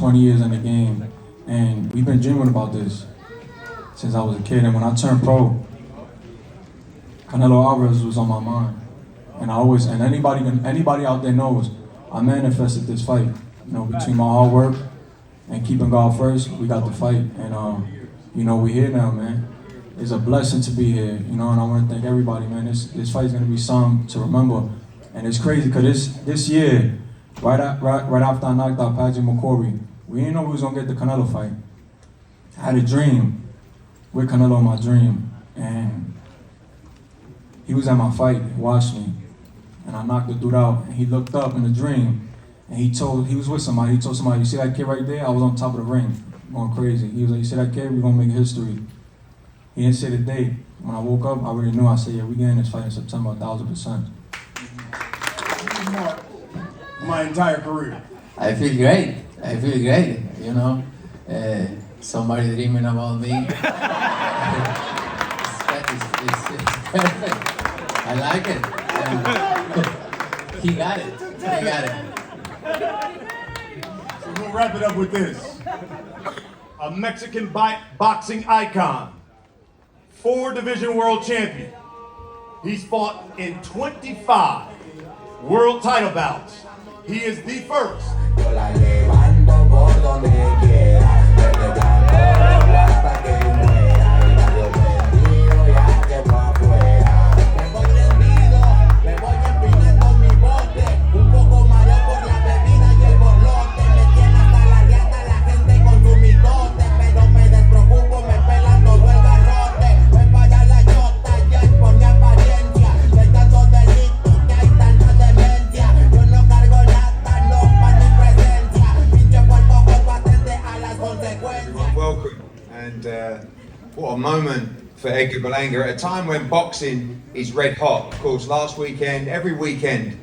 20 years in the game, and we've been dreaming about this since I was a kid. And when I turned pro, Canelo Alvarez was on my mind. And anybody out there knows, I manifested this fight. You know, between my hard work and keeping God first, we got the fight. And you know, we're here now, man. It's a blessing to be here, you know, and I want to thank everybody, man. This fight is gonna be something to remember. And it's crazy because this year, right after I knocked out Patrick McCorry, we didn't know we was gonna get the Canelo fight. I had a dream with Canelo in my dream, and he was at my fight, he watched me, and I knocked the dude out, and he looked up in the dream, and he was with somebody, he told somebody, you see that kid right there? I was on top of the ring, going crazy. He was like, you see that kid? We're gonna make history. He didn't say the date. When I woke up, I already knew. I said, yeah, we getting this fight in September, 1,000%. My entire career. I feel great. I feel great. You know, somebody dreaming about me. I like it. He got it. He got it. So we'll wrap it up with this. A Mexican boxing icon, 4-division world champion. He's fought in 25 world title bouts. He is the first. What a moment for Edgar Berlanga at a time when boxing is red hot. Of course, last weekend, every weekend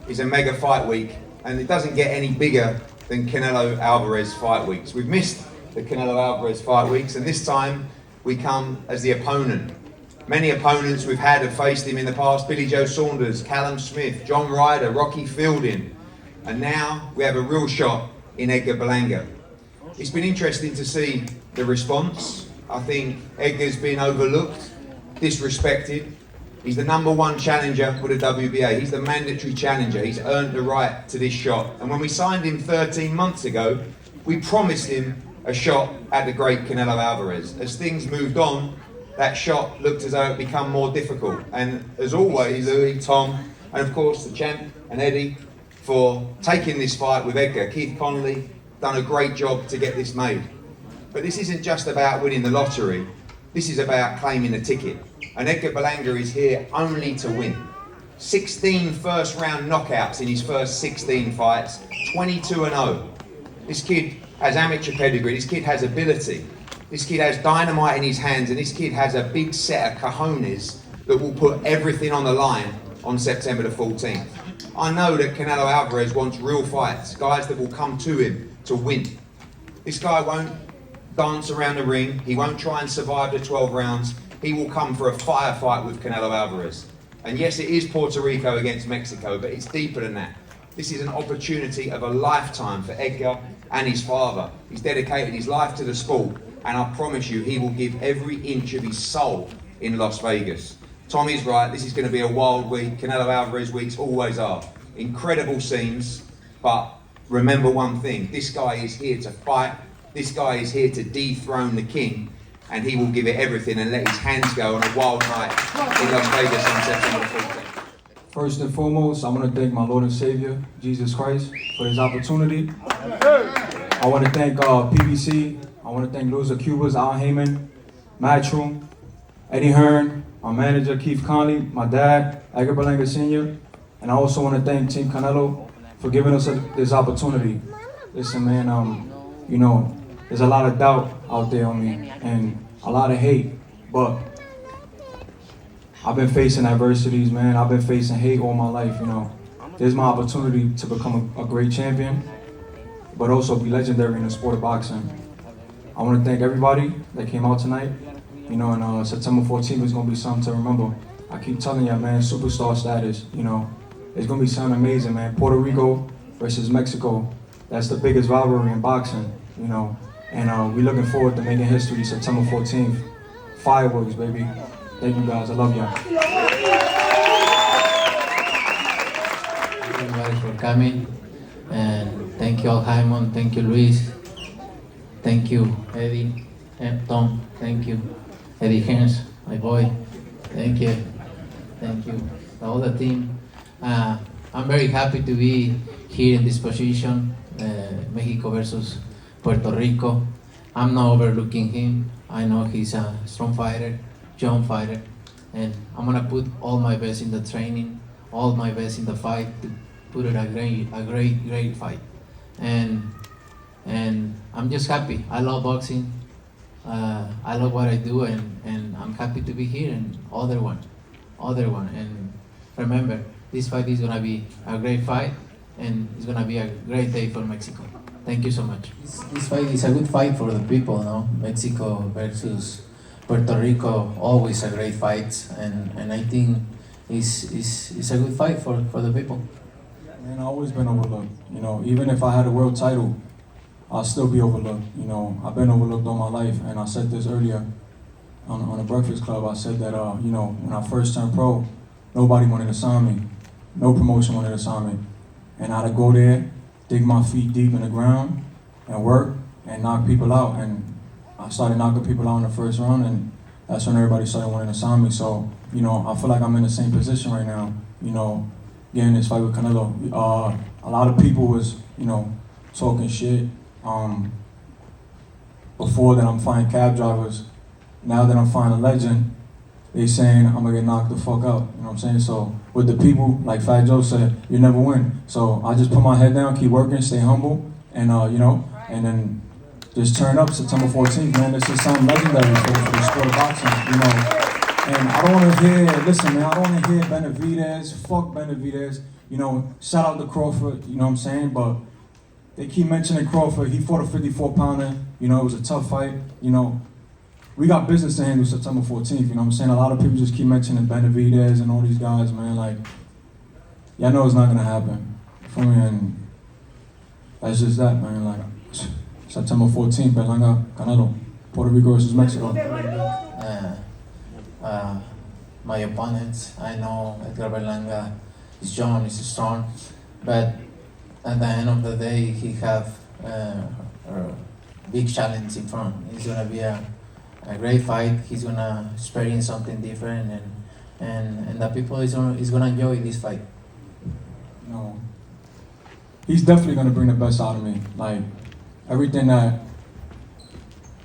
is a mega fight week, and it doesn't get any bigger than Canelo Alvarez fight weeks. We've missed the Canelo Alvarez fight weeks, and this time we come as the opponent. Many opponents we've had have faced him in the past: Billy Joe Saunders, Callum Smith, John Ryder, Rocky Fielding, and now we have a real shot in Edgar Berlanga. It's been interesting to see the response. I think Edgar's been overlooked, disrespected. He's the #1 challenger with the WBA. He's the mandatory challenger. He's earned the right to this shot. And when we signed him 13 months ago, we promised him a shot at the great Canelo Alvarez. As things moved on, that shot looked as though it become more difficult. And as always, Louis, Tom, and of course the champ and Eddie for taking this fight with Edgar. Keith Connolly done a great job to get this made. But this isn't just about winning the lottery, this is about claiming a ticket. And Edgar Berlanga is here only to win. 16 first-round knockouts in his first 16 fights, 22-0. This kid has amateur pedigree, this kid has ability, this kid has dynamite in his hands, and this kid has a big set of cojones that will put everything on the line on September the 14th. I know that Canelo Alvarez wants real fights, guys that will come to him to win. This guy won't dance around the ring, he won't try and survive the 12 rounds, he will come for a firefight with Canelo Alvarez. And yes, it is Puerto Rico against Mexico, but it's deeper than that. This is an opportunity of a lifetime for Edgar and his father. He's dedicated his life to the sport, and I promise you, he will give every inch of his soul in Las Vegas. Tommy's right, this is going to be a wild week. Canelo Alvarez weeks always are. Incredible scenes, but remember one thing, this guy is here to fight. This guy is here to dethrone the king, and he will give it everything and let his hands go on a wild night in Las Vegas on September 14th. First and foremost, I want to thank my Lord and Savior, Jesus Christ, for this opportunity. I want to thank PBC. I want to thank Loser Cubas, Al Heyman, Matchroom, Eddie Hearn, my manager, Keith Conley, my dad, Edgar Berlanga Sr., and I also want to thank Team Canelo for giving us this opportunity. Listen, man, you know, there's a lot of doubt out there on me and a lot of hate, but I've been facing adversities, man. I've been facing hate all my life, you know. There's my opportunity to become a great champion, but also be legendary in the sport of boxing. I want to thank everybody that came out tonight. You know, and September 14th is going to be something to remember. I keep telling you, man, superstar status, you know. It's going to be something amazing, man. Puerto Rico versus Mexico. that's the biggest rivalry in boxing, you know. And we're looking forward to making history September 14th. Fireworks, baby. Thank you guys. I love y'all. Thank you guys for coming. And thank you all, Jaimon. Thank you, Luis. Thank you, Eddie. Tom. Thank you. Eddie Hens, my boy. Thank you. Thank you. All the team. I'm very happy to be here in this position, Mexico versus Puerto Rico. I'm not overlooking him. I know he's a strong fighter, young fighter, and I'm gonna put all my best in the training, all my best in the fight to put it a great fight. And I'm just happy. I love boxing. I love what I do, and I'm happy to be here. And other one. And remember, this fight is gonna be a great fight, and it's gonna be a great day for Mexico. Thank you so much. This fight is a good fight for the people, no? Mexico versus Puerto Rico, always a great fight, and I think it's a good fight for the people. Man, I've always been overlooked. You know, even if I had a world title, I'll still be overlooked. You know, I've been overlooked all my life, and I said this earlier on the Breakfast Club. I said that, you know, when I first turned pro, nobody wanted to sign me. No promotion wanted to sign me. And I had to go there, dig my feet deep in the ground, and work, and knock people out. And I started knocking people out in the first round, and that's when everybody started wanting to sign me. So, you know, I feel like I'm in the same position right now, you know, getting this fight with Canelo. A lot of people was, you know, talking shit before that I'm fighting cab drivers. Now that I'm fighting a legend, they saying I'm gonna get knocked the fuck out. You know what I'm saying? So with the people, like Fat Joe said, you never win. So I just put my head down, keep working, stay humble, and you know, and then just turn up September 14th, man. This is something legendary for the sport of boxing, you know. And I don't want to hear, listen, man, I don't want to hear Benavidez, fuck Benavidez. You know, shout out to Crawford, you know what I'm saying? But they keep mentioning Crawford. He fought a 54-pounder. You know, it was a tough fight. You know, we got business to handle September 14th, you know what I'm saying? A lot of people just keep mentioning Benavidez and all these guys, man. Like, y'all know it's not going to happen. For me, and that's just that, man. Like, September 14th, Berlanga, Canelo, Puerto Rico versus Mexico. My opponents, I know Edgar Berlanga is young, is strong, but at the end of the day, he have a big challenge in front. It's gonna be a great fight. He's gonna experience something different, and the people is gonna enjoy this fight. You know, he's definitely gonna bring the best out of me. Like, everything that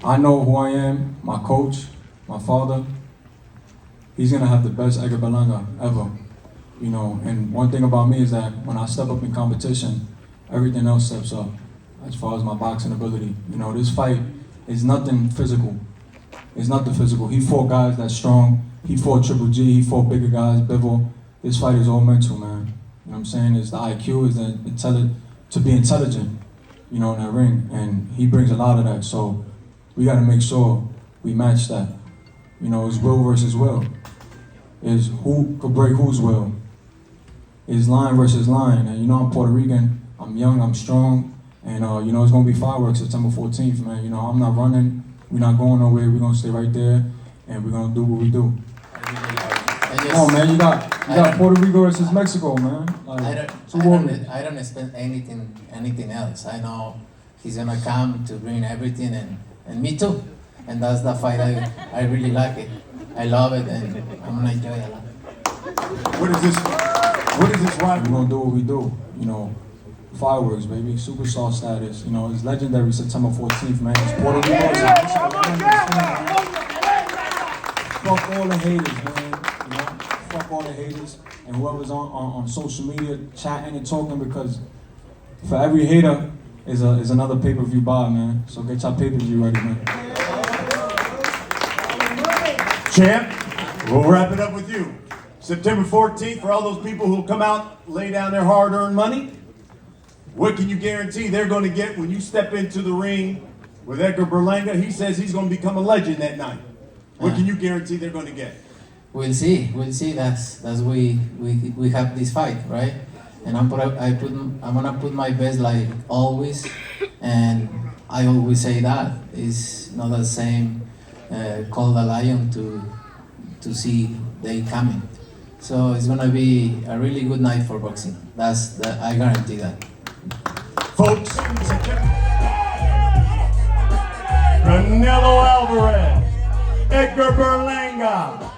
I know who I am, my coach, my father, he's gonna have the best Edgar Berlanga ever. You know, and one thing about me is that when I step up in competition, everything else steps up as far as my boxing ability. You know, this fight is nothing physical. It's nothing physical. He fought guys that's strong. He fought Triple G. He fought bigger guys, Bivol. This fight is all mental, man. You know what I'm saying? It's the IQ, is to be intelligent, you know, in that ring. And he brings a lot of that. So we got to make sure we match that. You know, it's will versus will. Is who could break whose will. Is line versus line. And you know, I'm Puerto Rican. I'm young, I'm strong. And you know, it's going to be fireworks September 14th, man. You know, I'm not running. We're not going nowhere. We're going to stay right there. And we're going to do what we do. Come on, man. You got Puerto Rico versus Mexico, man. Like, I don't expect anything else. I know he's going to come to bring everything, and me too. And that's the fight. I really like it. I love it, and I'm going to enjoy it a lot. What is this rivalry? We're going to do what we do. You know, fireworks, baby. Superstar status. You know, it's legendary September 14th, man. It's Puerto Rico. Fuck all the haters, man. You know, fuck all the haters. And whoever's on social media chatting and talking, because for every hater is another pay-per-view buy, man. So get your pay-per-view ready, man. Champ, we'll wrap it up with you. September 14th, for all those people who will come out, lay down their hard-earned money, what can you guarantee they're going to get when you step into the ring with Edgar Berlanga? He says he's going to become a legend that night. What can you guarantee they're going to get? We'll see. That's we have this fight, right? and I'm gonna put my best like always, and I always say that it's not the same call the lion to see they coming. So it's gonna be a really good night for boxing. I guarantee that. Folks, Canelo Alvarez, Edgar Berlanga,